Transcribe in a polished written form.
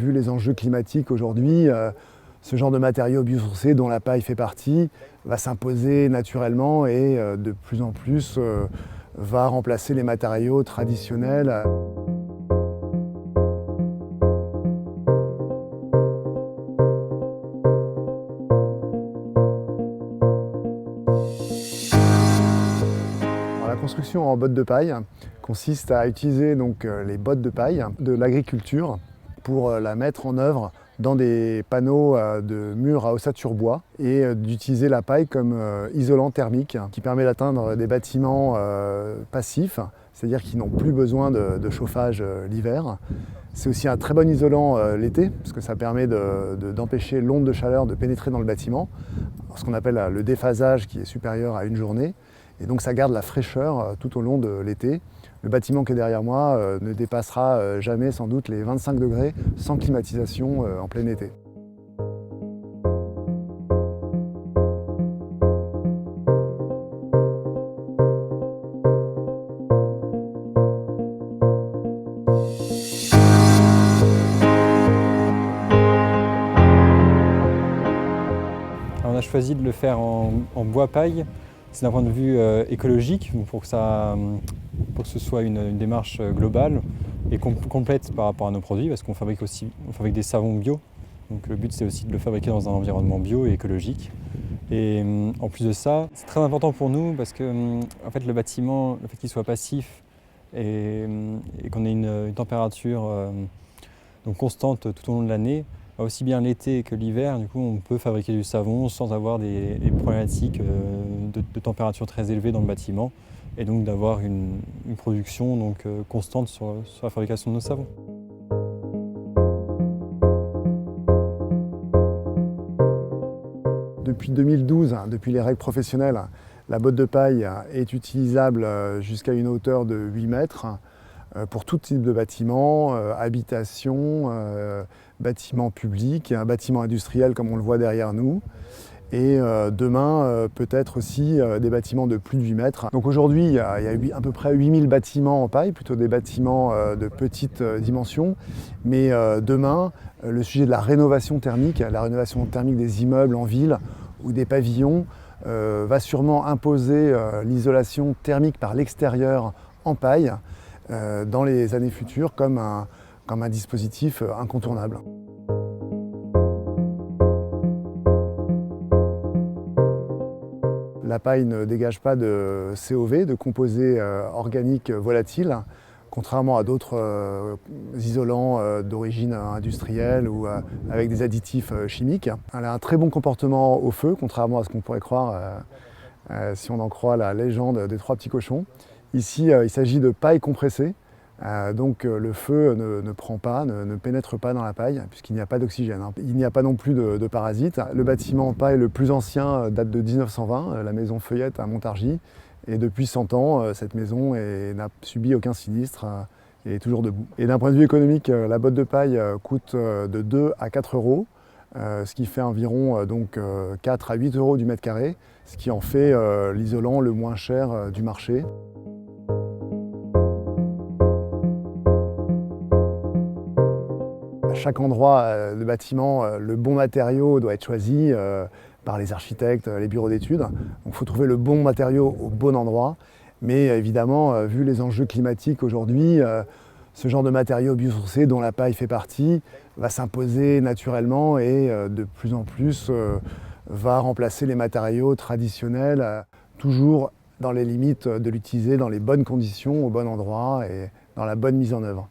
Vu les enjeux climatiques aujourd'hui, ce genre de matériaux biosourcés dont la paille fait partie va s'imposer naturellement et de plus en plus va remplacer les matériaux traditionnels. La construction en bottes de paille consiste à utiliser donc les bottes de paille de l'agriculture pour la mettre en œuvre dans des panneaux de murs à ossature bois et d'utiliser la paille comme isolant thermique qui permet d'atteindre des bâtiments passifs, c'est-à-dire qui n'ont plus besoin de chauffage l'hiver. C'est aussi un très bon isolant l'été, parce que ça permet d'empêcher l'onde de chaleur de pénétrer dans le bâtiment, ce qu'on appelle le déphasage qui est supérieur à une journée. Et donc ça garde la fraîcheur tout au long de l'été. Le bâtiment qui est derrière moi ne dépassera jamais sans doute les 25 degrés sans climatisation en plein été. Alors on a choisi de le faire en bois paille. C'est d'un point de vue écologique, pour que ce soit une démarche globale et complète par rapport à nos produits, parce qu'on fabrique des savons bio. Donc le but c'est aussi de le fabriquer dans un environnement bio et écologique. Et en plus de ça, c'est très important pour nous parce que en fait, le bâtiment, le fait qu'il soit passif et qu'on ait une température donc constante tout au long de l'année, aussi bien l'été que l'hiver, du coup, on peut fabriquer du savon sans avoir des problématiques de température très élevée dans le bâtiment et donc d'avoir une production donc, constante sur la fabrication de nos savons. Depuis 2012, depuis les règles professionnelles, la botte de paille est utilisable jusqu'à une hauteur de 8 mètres pour tout type de bâtiment, habitation, bâtiment public, un bâtiment industriel comme on le voit derrière nous. Et demain, peut-être aussi des bâtiments de plus de 8 mètres. Donc aujourd'hui, il y a à peu près 8000 bâtiments en paille, plutôt des bâtiments de petite dimension. Mais demain, le sujet de la rénovation thermique des immeubles en ville ou des pavillons va sûrement imposer l'isolation thermique par l'extérieur en paille dans les années futures comme un dispositif incontournable. La paille ne dégage pas de COV, de composés organiques volatiles, contrairement à d'autres isolants d'origine industrielle ou avec des additifs chimiques. Elle a un très bon comportement au feu, contrairement à ce qu'on pourrait croire si on en croit la légende des 3 petits cochons. Ici, il s'agit de paille compressée. Donc le feu ne prend pas, ne pénètre pas dans la paille puisqu'il n'y a pas d'oxygène. Il n'y a pas non plus de parasites. Le bâtiment en paille le plus ancien date de 1920, la maison Feuillette à Montargis. Et depuis 100 ans, cette maison n'a subi aucun sinistre et est toujours debout. Et d'un point de vue économique, la botte de paille coûte de 2 à 4 euros, ce qui fait environ donc, 4 à 8 euros du mètre carré, ce qui en fait l'isolant le moins cher du marché. À chaque endroit de bâtiment, le bon matériau doit être choisi par les architectes, les bureaux d'études. Donc il faut trouver le bon matériau au bon endroit. Mais évidemment, vu les enjeux climatiques aujourd'hui, ce genre de matériaux biosourcés dont la paille fait partie va s'imposer naturellement et de plus en plus va remplacer les matériaux traditionnels, toujours dans les limites de l'utiliser dans les bonnes conditions, au bon endroit et dans la bonne mise en œuvre.